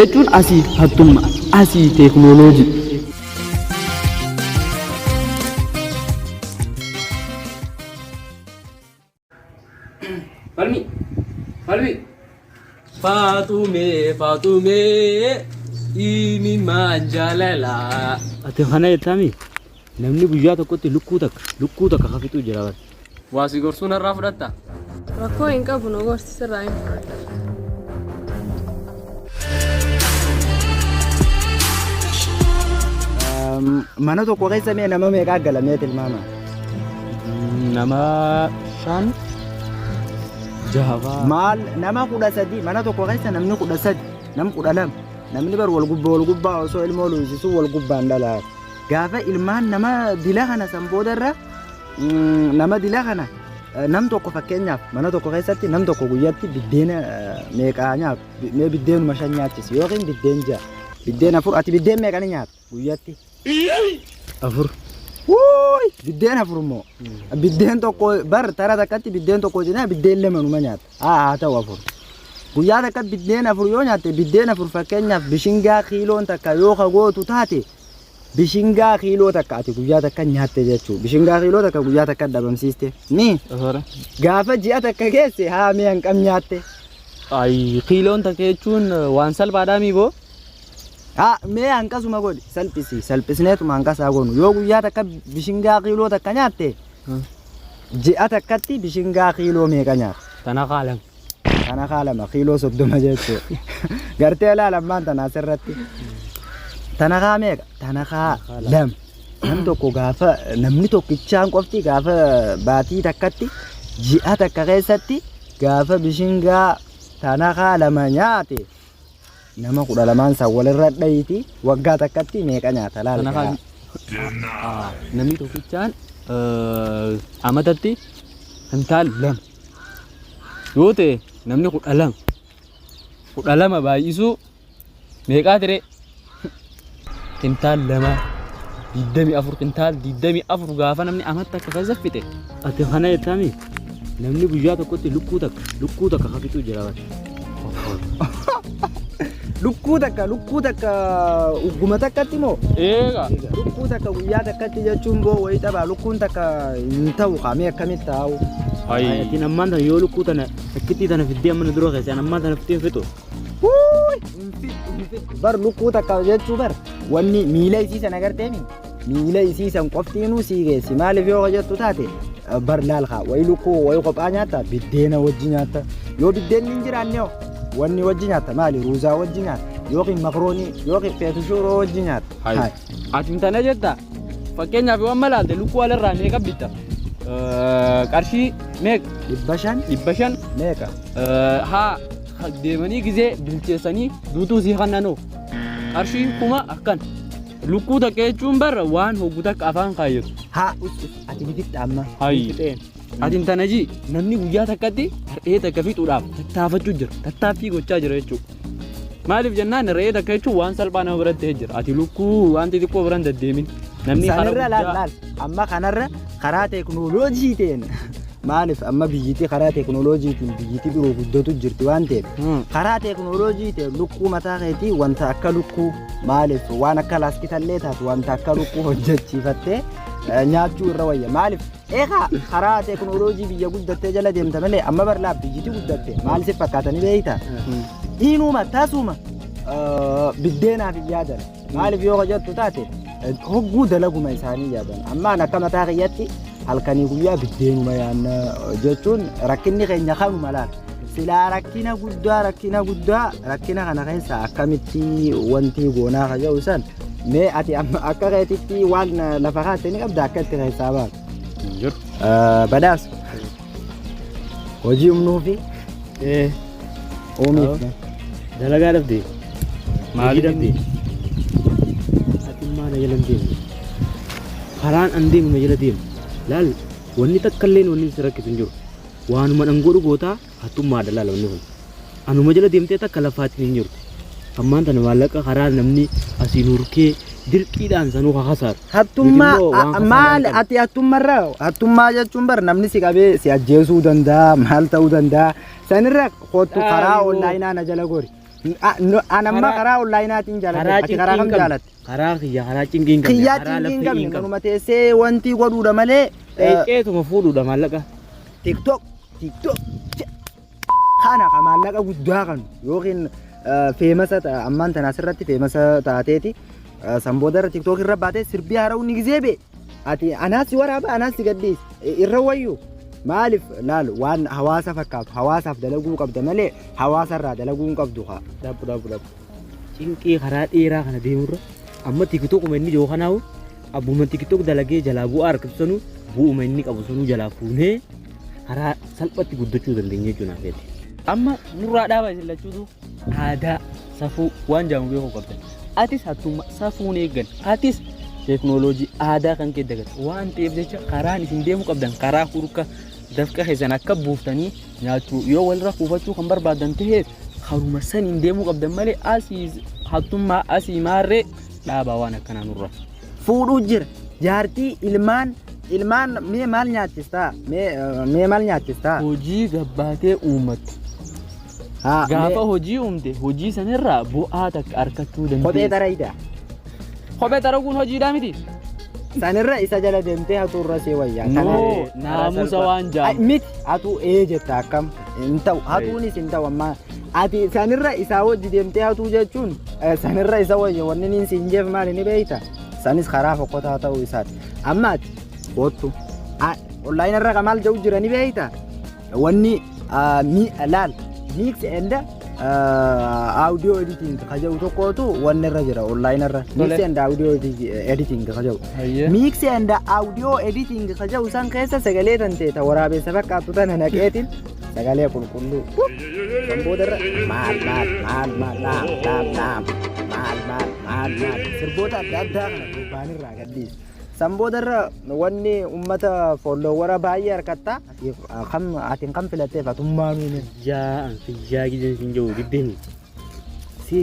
jechuun asii hattummaa asii teeknooloojii. Falmi Faatumee ini majalala. Ati kana jetami namni guyyaa tokkotti lukkuu takka hafitu jira bar. Waasi gorsuun irraa fudhatta. Rakkoo hin qabu nu gorsisa irraa hin fudhata. Mana tokko keessa mee nama meeqa galamee tilmaama? Nama 5 Java. Maal nama 13 mana tokko keessa namni 13 nam 12 namni bar wal gubbaa osoo ilmoo luusisu wal gubbaan dhalaa gaafa ilmaan nama dila kana samboodarra nama dila kana nam tokko fakkeenyaaf mana tokko keessatti nam tokko guyyaatti biddeena meeqa nyaatu mee biddeenuma 5 nyaachis yookiin biddeen 6 biddeen 4 ati biddeen meeqa nyaatu guyyaatti 4 Woi, biddeen 4 moo biddeen tokko bar tara takkatti biddeen tokko jina biddeen 2 numa nyaata haa ta'u 4 guyyaa takka biddeen 4 yoo nyaatte biddeen 4 fakkeenyaaf bishingaa kiiloon takka yoo kagootu taate bishingaa kiiloo takka ati guyyaa takka nyaatte jechuu bishingaa kiiloo takka guyyaa takka dhabamsiiste ni gaafa ji'a takka geesse haa mee hanqam nyaatte ay kiiloon takka jechuun waan salphaadhaa miiboo mee hanqasuma godhi salphisneetuma hanqasaa goonu yoo guyyaa takka bishingaa kiiloo takka nyaatte ji'a takkatti bishingaa kiiloo meeqa nyaata tana kaalama kiiloo 30 jechuu gartee laalammaan tana asirratti tana kaa meeqa tana kaa lam nam tokko gaafa namni tokkichaan qofti gaafa baatii takkatti ji'a takka keessatti gaafa bishingaa tana kaa lama nyaate nama 12 san walirra dhayiti waggaa takkatti meeqa nyaata laala namni tokkichaan amatatti hintaal lam yoo ta'e namni 12 baay'isuu meeqaa ture hintaal 2 24 hintaal 24 gaafa namni amatta akka fayyafite ati kana jetami namni guyyaa tokkotti lukkuu takka hafitu jira bar. Lukkuu takka ugguma takkatti moo eega lukkuu takka guyyaa takkatti jechuun boo wayii taphaa lukkuun takka hin ta'u qaamee akkamitti taa'u ati nammaan tan yoo lukkuu tana akkitti tana fiddee amma duroo keessaa nammaan tana fiddee fitu bar lukkuu takka jechuu bar wanni miila isiisan agarteemi miila isiisan qoftiinuu sii geessi maaliif yoo jettu taate bar laalkaa wayii lukkuu wayii kophaa nyaata biddeena wajji nyaata yoo biddeen hin jiraanne wanni wajji nyaata maali ruuzaa wajji nyaata yookiin makroonii yookiin feetushuuroo wajji nyaata ati tana jetta fakkeenyaaf waan malaalte lukkuu walirraa meeqa bitta qarshii meeqa 500 meeqa haa deemanii gizee bilcheessanii duutuu sii kannanoo qarshii kuma akkan lukkuu takka jechuun barra waan hoggu takka afaan kaayyatu haa ati bifitta amma ati tanaji namni guyyaa takkatti re'ee takka fixuudhaaf tattaafachuu jira tattaaffii gochaa jira jechuudha maaliif jennaan re'ee takka jechuun waan salphaa nama biratti jira ati lukkuu waan xixiqqoo biraan deddeemin namni kanarra laal amma kanarra karaa teeknooloojii ta'een maaliif amma biyyittii karaa teeknooloojiitiin biyyittii biroo guddatu jirti waan ta'eef karaa teeknooloojii ta'een lukkuu mataa keetii wanta akka lukkuu maaliif waan akka laaskitallee taatu wanta akka lukkuu hojjechiifattee nyaachuu irra wayya maaliif eegaa karaa teeknooloojii biyya guddattee jala deemta malee amma barlaa biyyittii guddatte maal si fakkaatanii beeyta inuma tasuma biddeenaaf yaadan maaliif yoo hojjettu taate hogguu dalaguma isaanii yaadan ammaan akka mataa kiyyatti halkanii guyyaa biddeenuma yaanna jechuun rakkinni keenya kanuma laal silaa rakkina kana keessa akkamitti wanti goonaa kaja'u san mee ati akka keetitti waan lafa kaate ni qabda akka itti keessaa baatu jiru badaas hojii humnuu fi oomiif dalagaa dhabdee maalii dhabdee ati maana jalan deemu karaan an deemu jala deemu laal wanni takkalleen wanni si rakkisu hin jiru waanuma dhangodhu gootaa hattummaa dalaala wanni kun anuma jala deemtee takka lafaatiin hin jiru ammaan tana maallaqa karaa namni asii nurkee dirqiidhaan sanuu kakasaaru hattummaa maal ati hattummaa jechuun bar namni si qabee si ajjeesuu danda'a maal ta'uu danda'a sanirra kootu karaa onlaayinaa na jala gori Anamma karaa onlaayinaatiin jaalladha. Ati karaa kam jaalatte? Karaa kiyya karaa cinqiin qabne. Kiyyaa cinqiin qabne manuma teessee wanti godhuudha malee. Qeetuma fuudhuudha maallaqa. TikTok kana ka maallaqa guddaa kan yookiin feemasa ammaan tana asirratti feemasa taateeti sanboodarra TikTok irra baatee sirbii haara'u ni gizee bee ati anaas waraaba anaas gadhiis irra wayyu maaliif laal waan hawaasa fakkaatu hawaasaaf dalaguu qabda malee hawaasarraa dalaguu hin qabdu haa Dabbu. Cinqii karaa dheeraa kana deemurra amma TikTokuma inni jiru kanaawu abbuma TikTok dalagee jalaa bu'aa harkatu sanuu bu'uma inni qabu sanuu jalaa fuunee karaa salphatti guddachuu dandeenya jechuun hafeeti. Amma nurraa dhaabaa jechuutu aadaa safuu waan jaamu beekuu qabdan. Atis hattuma safuun eeggan. Atis teeknooloojii aadaa kan kee dagat waan ta'eef jecha karaan isin deemuu qabdan karaa hurka dafqa keessan akka buuftanii nyaachuu yoo walirra kuufachuu kan barbaadan ta'e haruma saniin deemuu qabdan malee asii hattummaa asii maarree dhaabaa waan akkanaa nurra. Fuudhuu jira jaartii ilmaan mee maal nyaachistaa mee maal nyaachistaa hojii gabbaatee uummatu gaafa hojii uumte hojii sanirraa bu'aa takka argachuu dandeenya. Kophee tarayidha. Kophee taraguun hojiidhaa miti. Sanirra isa jala deemtee haturra see wayyaa. Noo naamusa waan jaamu. Miti hatu jetta akkam hin ta'u hatuunis hin ta'u amma ati sanirra isaa wajji deemtee hatuu jechuun sanirra isa wayya wanni niin siin jeef maali ni beeyta sanis karaa fokkotaa ta'uu isaati amma ati kottu online irra kamaal jau jira ni beeyta wanni laal mix and audio editing kajau tokkotu wanni irra jira online irra mix and audio editing kajau mix and audio editing kajau san keessa sagalee tanteeta waraabessa fakkaattu tana naqeetiin sagalee qulqulluu sanboodarra maal sirboota adda addaa kana gurbaanirraa gadhiisa sanboodarra wanni ummata followera baay'ee harkatta atiin kan filatteef atummaanuu fiyyaa gidan sin jiru giddeen si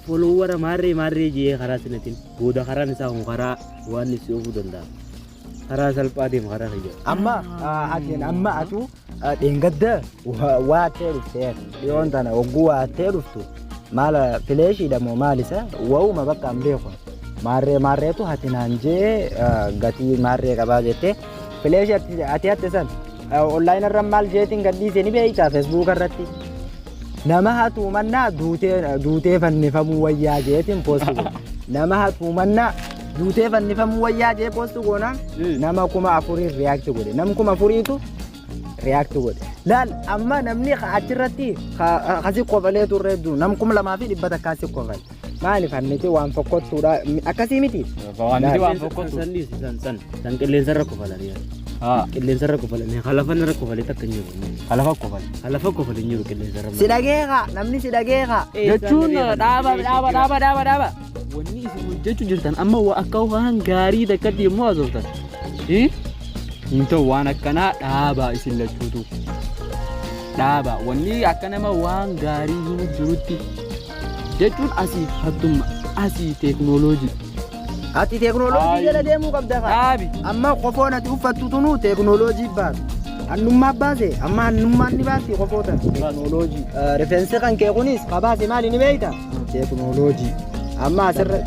followera maarree jee karaa sinatiin booda karaan isaa karaa waan isii ofuu danda'a karaa salphaa deema karaa fayyaa amma atu dhengadda waa ta'e dhufteef dhiyoon tana hogguu waa ta'e dhuftu maala fileeshiidha moo maalisa wa'uma bakka hin beeku maarreetu hatinaan jee gatii maarree qabaa jettee fileeshii ati hatte san online irra maal jeetiin gadhiise ni beeytaa feesbuuk irratti nama hatuumannaa duutee fannifamuu wayyaa jeetiin poostu godhe nama hatuumannaa duutee fannifamuu wayyaa jee poostu goona nama 4,000 reaakti godhe nam 4,000tu react godhe laal amma namni achirratti kasi qofalee turreeddu nam 2,200 akkasi qofal maaliif anniti waan fokkottuudha akkasii miti waan waan fokkottu san qilleensarra qofalanii qilleensarra qofalanii halafanarra qofalee takka hin jiru halafa qofal hin jiru qilleensarra si dhageeqa namni si dhageeqa jechuun dhaaba wanni isin hojjechuu jirtan amma akka waan gaarii takkatti immoo haasoftan Into waan akkanaa dhaabaa isin lachuutu dhaabaa wanni akka nama waan gaarii hin jirutti jechuun asii hattumma asii teeknooloojii ati teeknooloojii jala deemuu qabda dhaabi amma qofoon ati uffattu tunu teeknooloojii baatu annummaa baase amma annummaan ni baasti qofootan teeknooloojii rifeensi kan kee kunis qabaase maali ni beeyta teeknooloojii amma asirra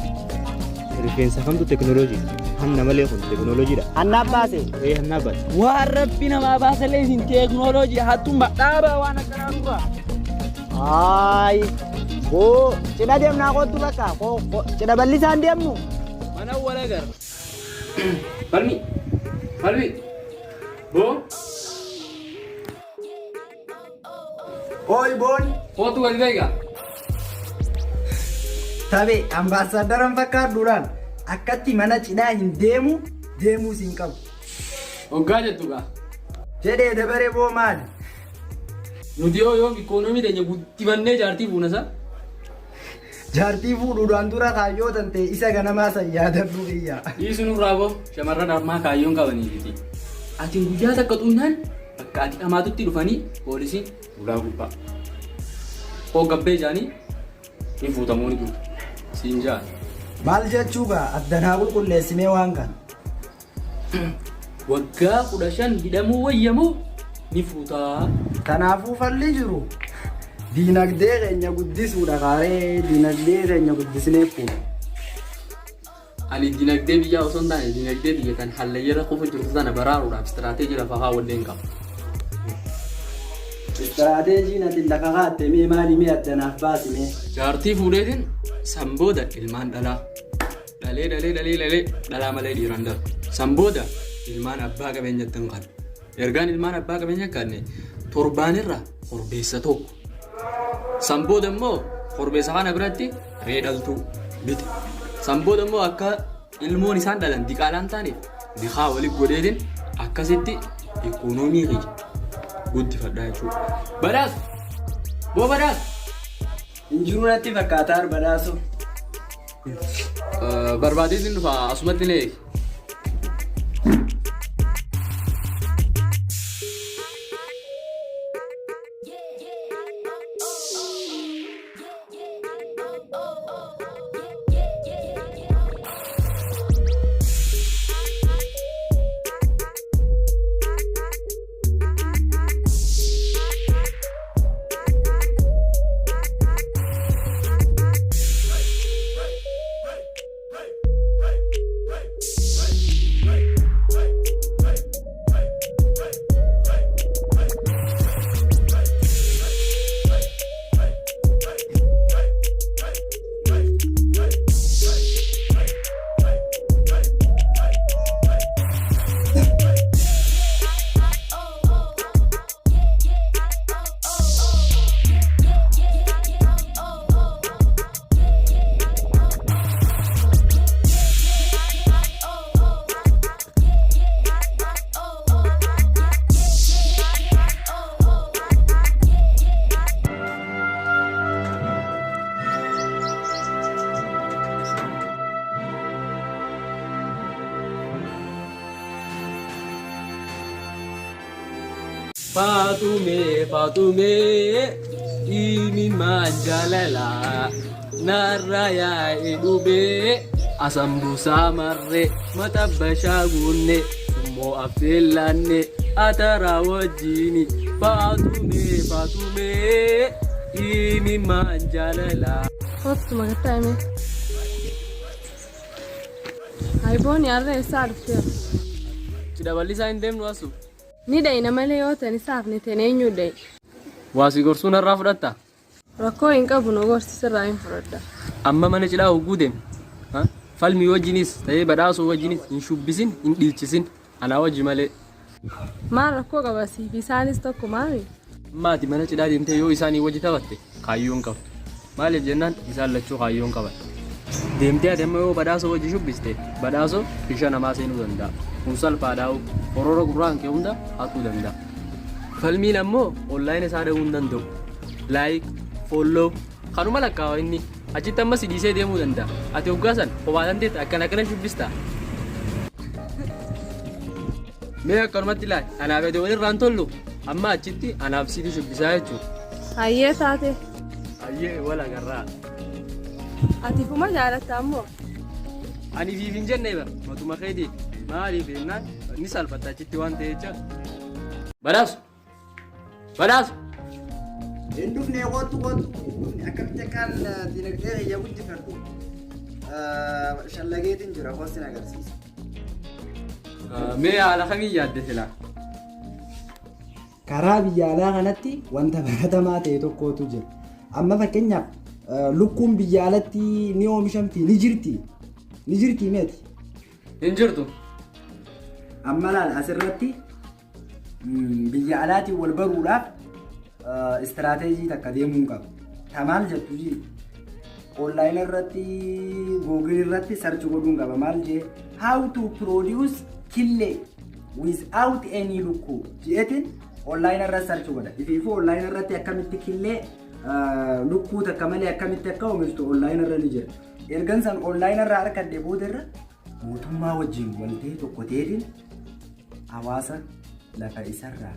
rifeensa kamtu teeknooloojii hanna malee kun teeknooloojiidha. Hannaa baase. Hannaa baase. Waan rabbi namaa baasalee isin teeknooloojii hattumma dhaabaa waan akkanaa dhufa. Cidha deemnaa kootu bakka cidha bal'isaan deemnu. Mana wal agar. Falmi. Boo. Oi boon. Kootu wal gaiga. Tabe ambaasaadaran fakkaadhuudhaan. Akkatti mana cidhaa hin deemuu siin qabu. Hoggaa jettu gaa. Jedhee dabaree boo maali? Nuti yoo ikoonoomii teenya guddifannee jaartii fuunasa. Jaartii fuudhuudhaan dura kaayyoo tante isa ganamaa san yaadadhu biyya. Dhiisu nurraa boo shamarran harmaa kaayyoon qabaniifiti. Ati guyyaa takka xunnaan bakka ati dhamaatutti dhufanii poolisiin ulaa gubbaa. Hoggabbee jaanii hin fuutamuu ni jiru. Siin jaa. Maal jechuugaa addanaa qulqulleessimee waan kana. Waggaa 15 hidhamuu wayyamoo ni fuutaa. Kanaafuu falli jiru Diinagdee keenya guddisuudha kaaree diinagdee keenya guddisnee fuudha. Ani dinagdee biyya osoo hin taane dinagdee biyya kan hallayyaa qofa jirtu sana baraaruudhaaf istiraateejii lafa kaawwadheen qaba. Istiraateejiin ati lafa kaa'atte mee maali mee addanaaf baasime? Jaartii fuudheetiin sanbooda ilmaan dhalaa. Dhalee dhalaa malee dhiiraan darba. Sanbooda ilmaan abbaa qabeenyatti hin qabu. Ergaan ilmaan abbaa qabeenya kanne torbaanirra korbeessa tokko. Sanbooda immoo korbeessa kana biratti reedhaltuu bite. Sanbooda immoo akka ilmoon isaan dhalan diqaalaan taaneef diqaa waliin godheetiin akkasitti ikoonoomii guddifadhaa jechuudha. Badhaasu! Boo badhaasu! Injiruu natti fakkaataa badhaasu. Barbaadeetiin dhufa asumatti illee. Fatume ini manjalala naraya edube asambusa marre matabasha gunne mo afelanne atara wajini Fatume ini manjalala. What's my time? I born yarre sarfia. Tidak balik saya indem nuasu. Ni dai na male yote ni saaf ni tenenyu dai. Wasi gorsuna rafudata. Rakko in qabu no gorsi sirraa hin fudhadha. Amma mana cidhaa hogguu falmi wajjinis ta'ee badhaasoo wajjinis hin shubbisin hin dhiichisin anaa wajji malee. Maal rakkoo qabasi fi isaanis tokko maali? Maati mana cidhaa deemtee yoo isaanii wajji taphatte kaayyoon qabu. Maaliif jennaan isaan lachuu kaayyoon qaban. Deemtee adeema yoo badhaasoo wajji shubbiste badhaasoo bisha namaa seenuu danda'a. Kun salphaadhaa'u horora gurraan kee hunda hatuu danda'a. Falmiin ammoo onlaayinii isaa dhahuu hin danda'u. Laayik, fooloo kanuma lakkaa'aa inni achitti ammas dhiisee deemuu danda'a. Ati hoggaasan kophaa dandeetta akkana shubbistaa. Mee akkanumatti ilaali anaaf edee walirraan tollu amma achitti anaaf siiti shubbisaa jechuudha. Hayyee taate. Hayyee wal agarraa. Ati kuma jaalatta ammoo. Ani fiifin jennee bara matuma keetii maaliif jennaan ni salphata achitti waan ta'eef jecha. Badhaasu. Indufne watu akkamitti kan dinagdee yaa guddifadhu. Shallageetiin jira hoostiin agarsiisa. Mee haala kamii yaadde silaa? Karaa biyya alaa kanatti wanta baratamaa ta'e tokkotu jira. Amma fakkeenyaaf lukkuun biyya alatti ni oomishamti ni jirti meeti. Hin jirtu. Amma laal asirratti biyya alaatiin wal baruudhaaf istiraateejii takka deemuu qaba. Maal jettu jii online irratti Google irratti search godhuun qaba. Maal jee how to produce killee without any lukkuu jeetiin online irratti search godha. Ifiifuu online irratti akkamitti killee lukkuu takka malee akkamitti akka oomishtu online irra ni jira. Ergan san online irraa argadde boodarra mootummaa wajjin waltee tokko ta'eetiin hawaasa lafa isarraa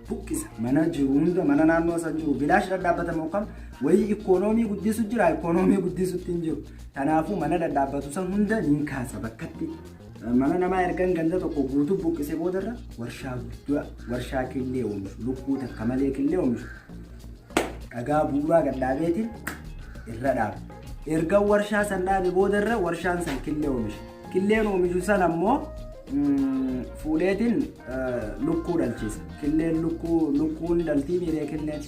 buqqisa mana jiru hunda mana naannoo san jiru bilaash dhadhaabatamu kam wayii ikoonoomii guddisu jira ikoonoomii guddisutti hin jiru. Kanaafuu mana dhadhaabatu san hunda niin kaasa bakkatti mana namaa ergan ganda tokko guutuu buqqise boodarra warshaa killee oomishu lukkuu takka malee killee oomishu dhagaa bu'uuraa gadhaabeetiin irra dhaabe. Erga warshaa san dhaabe boodarra warshaan san killee oomisha. Killeen oomishu san ammoo fuudheetiin lukkuu dhalchisa. Killeen lukkuun dhaltii miidhee killeen.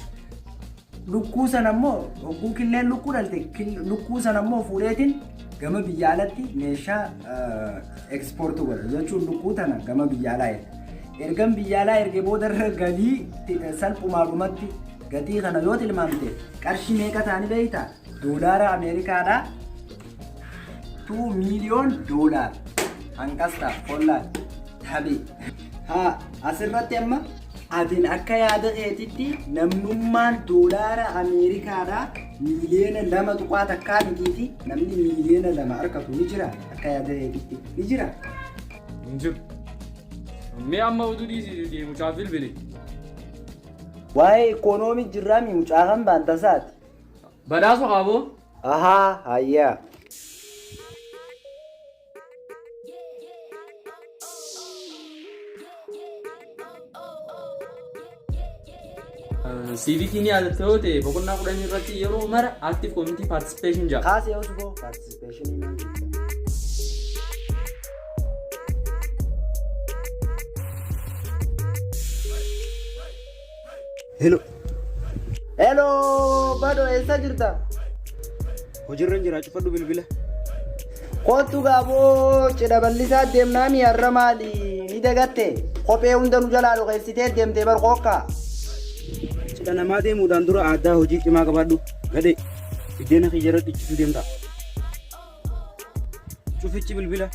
Lukkuu san ammoo hogguu killeen lukkuu dhalte lukkuu san ammoo fuudheetiin gama biyya alatti meeshaa ekspoortii godha jechuun lukkuu tana gama biyya alaa erga. Ergan biyya alaa erge boodarra galii salphumaadhumatti gatii kana yoo tilmaamte qarshii meeqa ta'anii beektaa? Doolaara Ameerikaadhaa $2 million hanqasta kollaan tabii. Haa asirratti amma atiin akka yaada keetitti namnummaan doolaara Ameerikaadhaa miiliyoona 2 takkaa mitiifi namni miiliyoona 2 argatu ni jira akka yaada keetitti ni jira. Injib. Mee amma oduu dhiisii mucaa bilbili. Waa'ee ikoonoomii jirraami mucaa kan baantasaati. Badhaasa qabu. Ahaa hayyaa. CVT ni yaadatte yoo ta'e boqonnaa 10 irratti yeroo mara active community participation jaa. Kaasee osoo participation ni Hello. Hello, Bado eessa jirta? Hojiirra jira cufadhu bilbila. Kootu gaaboo cidha bal'isaa deemnaa mi'arra maali? Ni dagatte kophee hunda nu jalaa dhokeessitee deemtee barqookka. Cidha namaa deemuudhaan dura aadaa hojii cimaa qabaadhu. Gadee iddeena kiyyarra dhiichisuu deemta. Cufichi bilbila.